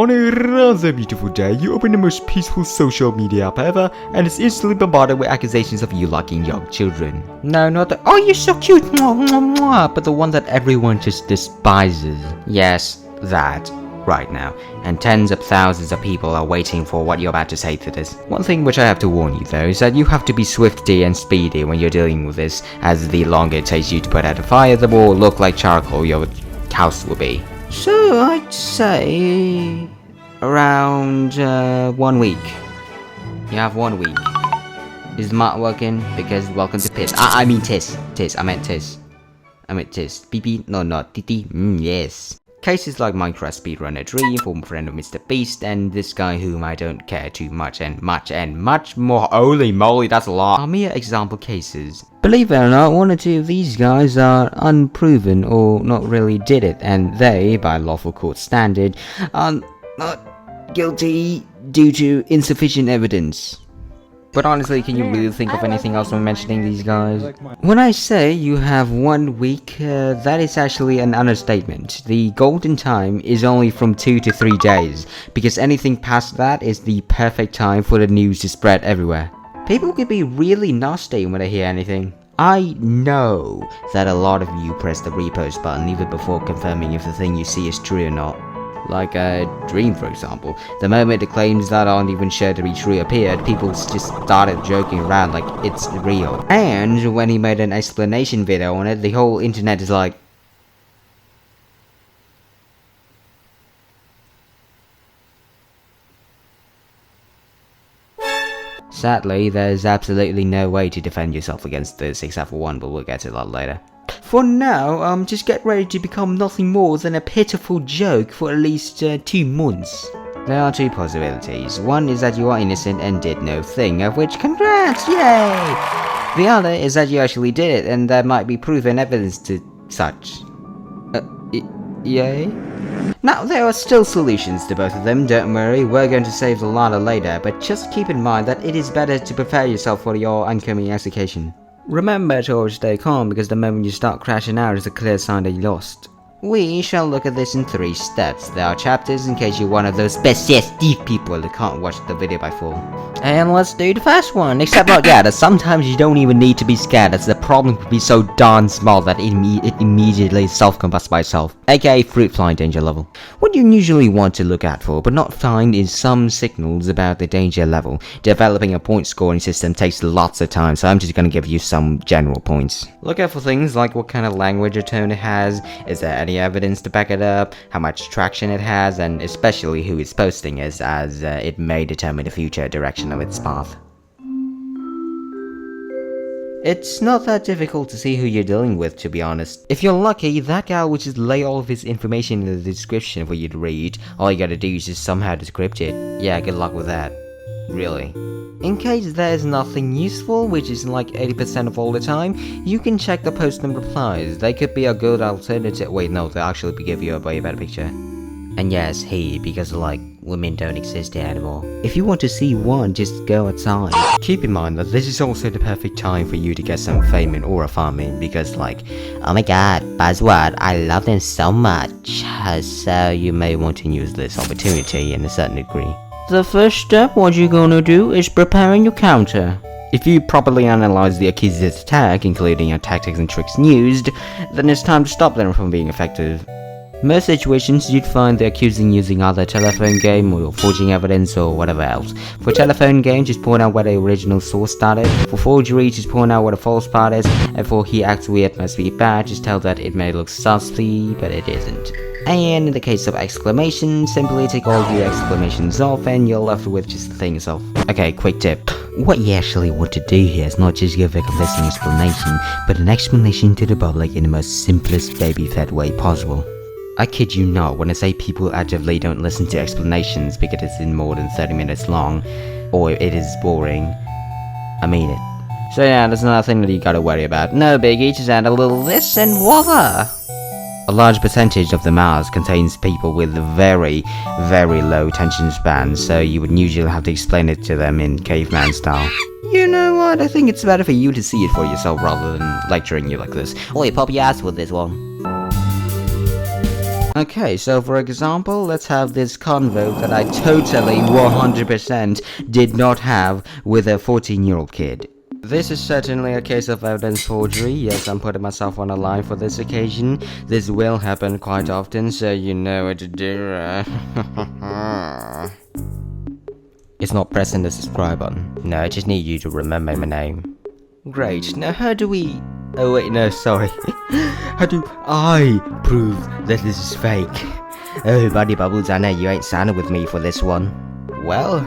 On a rather beautiful day, you open the most peaceful social media app ever, and it's instantly bombarded with accusations of you liking young children. No, not the, oh, you're so cute, mwah, mwah, mwah, but the one that everyone just despises. Yes, that. Right now, and tens of thousands of people are waiting for what you're about to say to this. One thing which I have to warn you though is that you have to be swifty and speedy when you're dealing with this, as the longer it takes you to put out a fire, the more look like charcoal your house will be. So I'd say around 1 week. You have 1 week. Is the mark working? Because welcome to piss. I mean tis. I meant tis. Beep beep. No, not titi. Yes. Cases like Minecraft speedrunner Dream, former friend of Mr. Beast, and this guy whom I don't care too much and much more, holy moly, that's a lot, are mere example cases. Believe it or not, one or two of these guys are unproven or not really did it, and they, by lawful court standard, are not guilty due to insufficient evidence. But honestly, can you really think of anything else when mentioning these guys? When I say you have 1 week, that is actually an understatement. The golden time is only from 2 to 3 days, because anything past that is the perfect time for the news to spread everywhere. People can be really nasty when they hear anything. I know that a lot of you press the repost button even before confirming if the thing you see is true or not. Like Dream, for example. The moment the claims that aren't even sure to be true appeared, people just started joking around like it's real. And when he made an explanation video on it, the whole internet is like... Sadly, there's absolutely no way to defend yourself against this except for one, but we'll get to that later. For now, just get ready to become nothing more than a pitiful joke for at least 2 months. There are 2 possibilities. One is that you are innocent and did no thing, of which congrats, yay! The other is that you actually did it, and there might be proven evidence to such. Yay? Now, there are still solutions to both of them, don't worry, we're going to save the latter later, but just keep in mind that it is better to prepare yourself for your oncoming execution. Remember to always stay calm, because the moment you start crashing out is a clear sign that you lost. We shall look at this in 3 steps. There are chapters in case you're one of those PCSD people that can't watch the video by full. And let's do the first one, except not yet, as sometimes you don't even need to be scared, as the problem could be so darn small that it immediately self-combusts by itself, aka fruit fly danger level. What you usually want to look out for, but not find, is some signals about the danger level. Developing a point scoring system takes lots of time, so I'm just gonna give you some general points. Look out for things like what kind of language or tone it has, is there any evidence to back it up, how much traction it has, and especially who it's posting is, as it may determine the future direction of its path. It's not that difficult to see who you're dealing with, to be honest. If you're lucky, that guy will just lay all of his information in the description for you to read. All you gotta do is just somehow decrypt it. Yeah, good luck with that. Really. In case there's nothing useful, which is like 80% of all the time, you can check the post and replies. They could be a good alternative. Wait, no, they'll actually give you a way better picture. And yes, he, because like, women don't exist here anymore. If you want to see one, just go outside. Keep in mind that this is also the perfect time for you to get some fame in aura farming, because like, oh my god, buzzword, I love them so much. So you may want to use this opportunity in a certain degree. The first step, what you're gonna do, is preparing your counter. If you properly analyze the accuser's attack, including your tactics and tricks used, then it's time to stop them from being effective. Most situations you'd find the accusing using either telephone game or forging evidence or whatever else. For telephone game, just point out where the original source started. For forgery, just point out where the false part is. And for he acts weird must be bad, just tell that it may look sussy, but it isn't. And in the case of exclamation, simply take all the exclamations off and you're left with just the thing itself. Okay, quick tip. What you actually want to do here is not just give a convincing explanation, but an explanation to the public in the most simplest baby-fed way possible. I kid you not when I say people actively don't listen to explanations because it's in more than 30 minutes long, or it is boring. I mean it. So yeah, that's another thing that you gotta worry about. No biggie, just add a little this and voila! A large percentage of the mouse contains people with very, very low attention spans, so you would usually have to explain it to them in caveman style. You know what, I think it's better for you to see it for yourself rather than lecturing you like this. Oi, pop your ass with this one. Okay, so for example, let's have this convo that I totally 100% did not have with a 14-year-old kid. This is certainly a case of evidence forgery. Yes, I'm putting myself on a line for this occasion. This will happen quite often, so you know what to do. It's not pressing the subscribe button. No, I just need you to remember my name. Great, now how do we... Oh wait, no, sorry. How do I prove that this is fake? Oh, Buddy Bubbles, I know you ain't signing with me for this one. Well,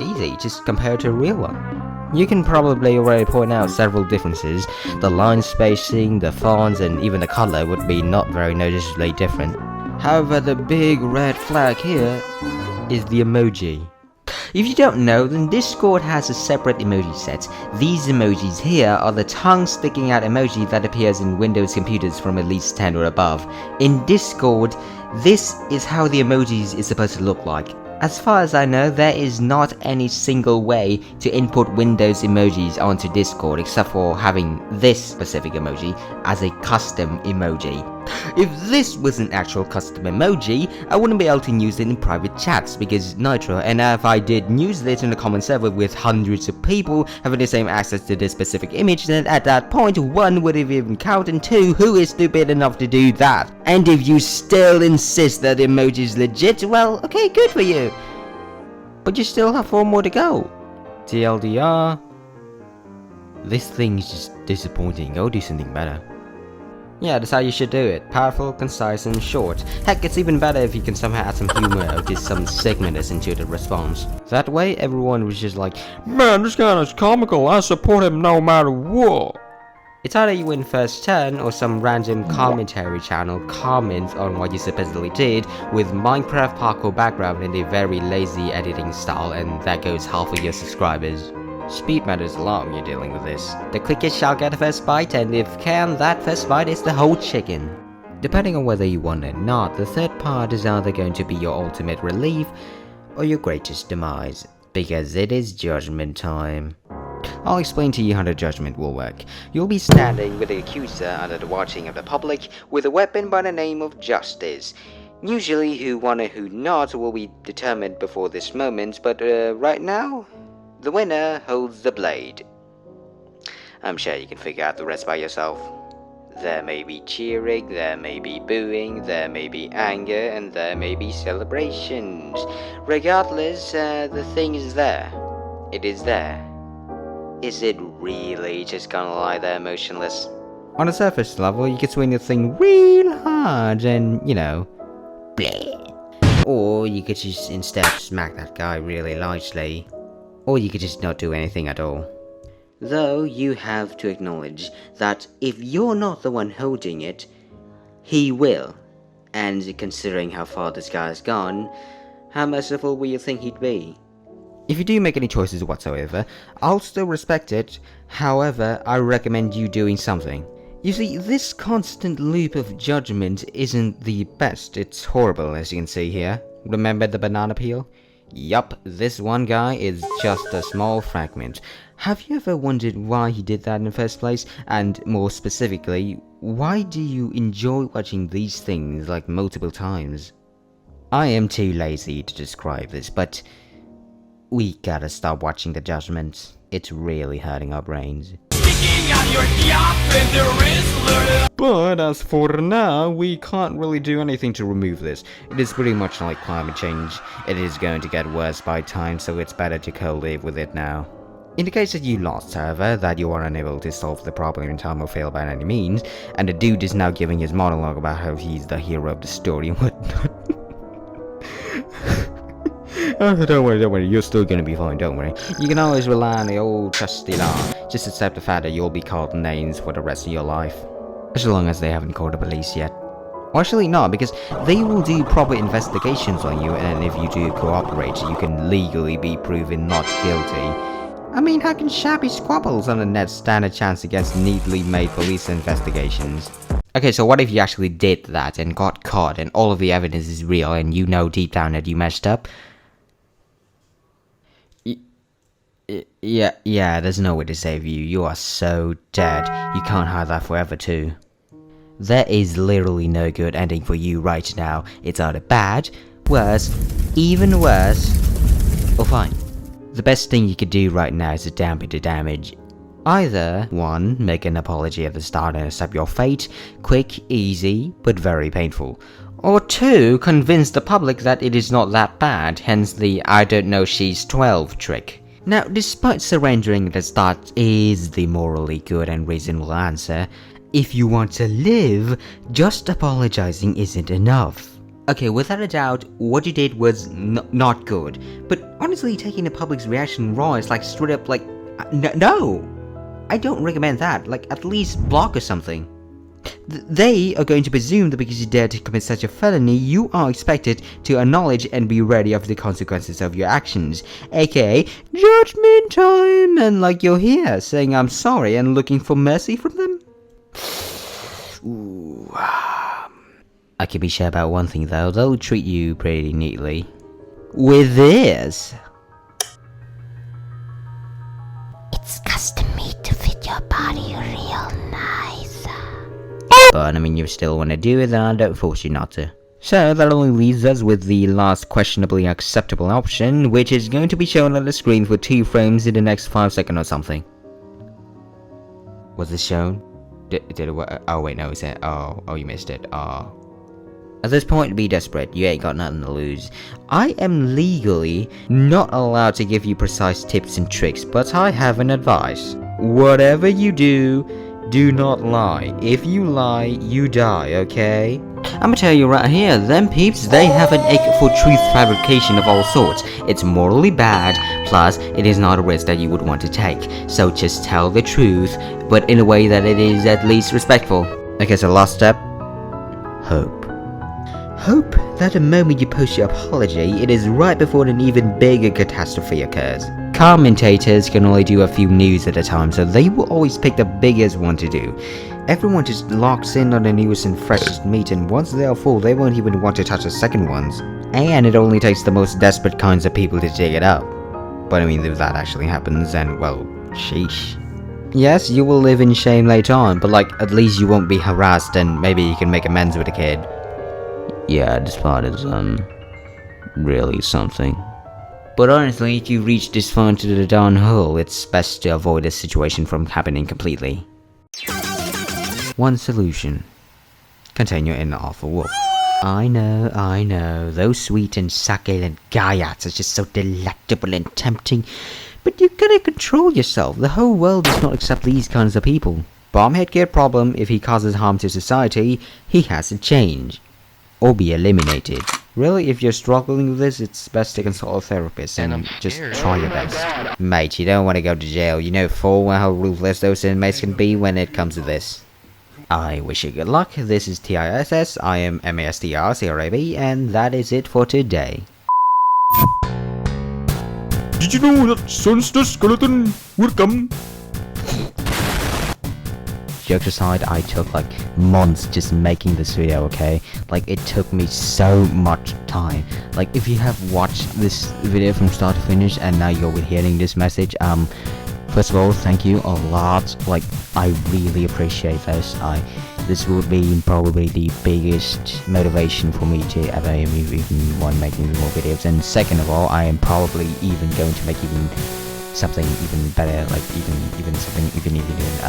easy, just compare it to a real one. You can probably already point out several differences. The line spacing, the fonts, and even the color would be not very noticeably different. However, the big red flag here is the emoji. If you don't know, then Discord has a separate emoji set. These emojis here are the tongue sticking out emoji that appears in Windows computers from at least 10 or above. In Discord, this is how the emojis is supposed to look like. As far as I know, there is not any single way to input Windows emojis onto Discord except for having this specific emoji as a custom emoji. If this was an actual custom emoji, I wouldn't be able to use it in private chats because Nitro, and if I did use this in a common server with hundreds of people having the same access to this specific image, then at that point, 1 would have even counted, and 2, who is stupid enough to do that? And if you still insist that the emoji is legit, well, okay, good for you. But you still have 4 more to go. TLDR. This thing is just disappointing. Go do something better. Yeah, that's how you should do it. Powerful, concise, and short. Heck, it's even better if you can somehow add some humor or just some segmentness into the response. That way, everyone was just like, man, this guy is comical, I support him no matter what. It's either you win first turn, or some random commentary channel comments on what you supposedly did with Minecraft parkour background and a very lazy editing style, and that goes half of your subscribers. Speed matters a lot when you're dealing with this. The quickest shall get the first bite, and if can, that first bite is the whole chicken. Depending on whether you want it or not, the third part is either going to be your ultimate relief or your greatest demise, because it is judgment time. I'll explain to you how the judgment will work. You'll be standing with the accuser under the watching of the public with a weapon by the name of justice. Usually who won or who not will be determined before this moment, but right now, the winner holds the blade. I'm sure you can figure out the rest by yourself. There may be cheering, there may be booing, there may be anger, and there may be celebrations. Regardless, the thing is there. It is there. Is it really just gonna lie there motionless? On a surface level, you could swing the thing real hard and, you know, bleh. Or you could just instead smack that guy really lightly. Or you could just not do anything at all. Though you have to acknowledge that if you're not the one holding it, he will. And considering how far this guy has gone, how merciful will you think he'd be? If you do make any choices whatsoever, I'll still respect it. However, I recommend you doing something. You see, this constant loop of judgment isn't the best. It's horrible, as you can see here. Remember the banana peel? Yup, this one guy is just a small fragment. Have you ever wondered why he did that in the first place? And more specifically, why do you enjoy watching these things like multiple times? I am too lazy to describe this, but we gotta stop watching the judgments. It's really hurting our brains. But as for now, we can't really do anything to remove this. It is pretty much like climate change. It is going to get worse by time, so it's better to co-live with it now. In the case that you lost, however, that you are unable to solve the problem in time or fail by any means, and the dude is now giving his monologue about how he's the hero of the story and whatnot. Don't worry, you're still gonna be fine, don't worry. You can always rely on the old trusty law. Just accept the fact that you'll be called names for the rest of your life. As long as they haven't called the police yet. Or actually not, because they will do proper investigations on you, and if you do cooperate, you can legally be proven not guilty. I mean, how can shabby squabbles on the net stand a chance against neatly made police investigations? Okay, so what if you actually did that and got caught and all of the evidence is real and you know deep down that you messed up? Yeah, there's no way to save you. You are so dead. You can't hide that forever too. There is literally no good ending for you right now. It's either bad, worse, even worse, or fine. The best thing you could do right now is to dampen the damage. Either 1. Make an apology at the start and accept your fate, quick, easy, but very painful. Or 2. Convince the public that it is not that bad, hence the I don't know she's 12 trick. Now, despite surrendering at the start is the morally good and reasonable answer, if you want to live, just apologizing isn't enough. Okay, without a doubt, what you did was not good, but honestly taking the public's reaction raw is like straight up like, no! I don't recommend that, like at least block or something. They are going to presume that because you dared to commit such a felony, you are expected to acknowledge and be ready of the consequences of your actions, aka judgment time, and like you're here saying I'm sorry and looking for mercy from them. Ooh. I can be sure about one thing though, they'll treat you pretty neatly. With this! It's custom made to fit your body real nice. But I mean, you still want to do it, then I don't force you not to. So that only leaves us with the last questionably acceptable option, which is going to be shown on the screen for 2 frames in the next 5 seconds or something. Was this shown? Did it work? Oh wait, no, is it? Oh, you missed it. Oh. At this point, be desperate. You ain't got nothing to lose. I am legally not allowed to give you precise tips and tricks, but I have an advice. Whatever you do, do not lie. If you lie, you die, okay? I'ma tell you right here, them peeps, they have an ache for truth fabrication of all sorts. It's morally bad, plus it is not a risk that you would want to take. So just tell the truth, but in a way that it is at least respectful. Okay, so last step. Hope. Hope that the moment you post your apology, it is right before an even bigger catastrophe occurs. Commentators can only do a few news at a time, so they will always pick the biggest one to do. Everyone just locks in on the newest and freshest meat, and once they are full, they won't even want to touch the second ones. And it only takes the most desperate kinds of people to dig it up. But I mean, if that actually happens, then, well, sheesh. Yes, you will live in shame later on, but like, at least you won't be harassed and maybe you can make amends with the kid. Yeah, this part is, really something. But honestly, if you reach this far into the darn hole, it's best to avoid this situation from happening completely. One solution. Contain your inner awful wolf. I know, those sweet and succulent gaiats are just so delectable and tempting. But you gotta control yourself, the whole world does not accept these kinds of people. Bombhead kid problem, if he causes harm to society, he has to change. Or be eliminated. Really, if you're struggling with this, it's best to consult a therapist and just try your best. Mate, you don't want to go to jail. You know full well how ruthless those inmates can be when it comes to this. I wish you good luck. This is TISS, I am MASTR, and that is it for today. Did you know that Sunster Skeleton would come? Jokes aside, I took like months just making this video, okay? Like, it took me so much time. Like, if you have watched this video from start to finish and now you're hearing this message, first of all, thank you a lot. Like, I really appreciate this. This would be probably the biggest motivation for me to ever even want making more videos. And second of all, I am probably even going to make something even better, like even something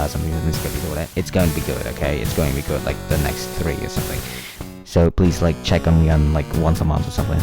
something that's gonna be good. It's going to be good, okay? It's going to be good, like the next 3 or something. So please like check on me on like once a month or something.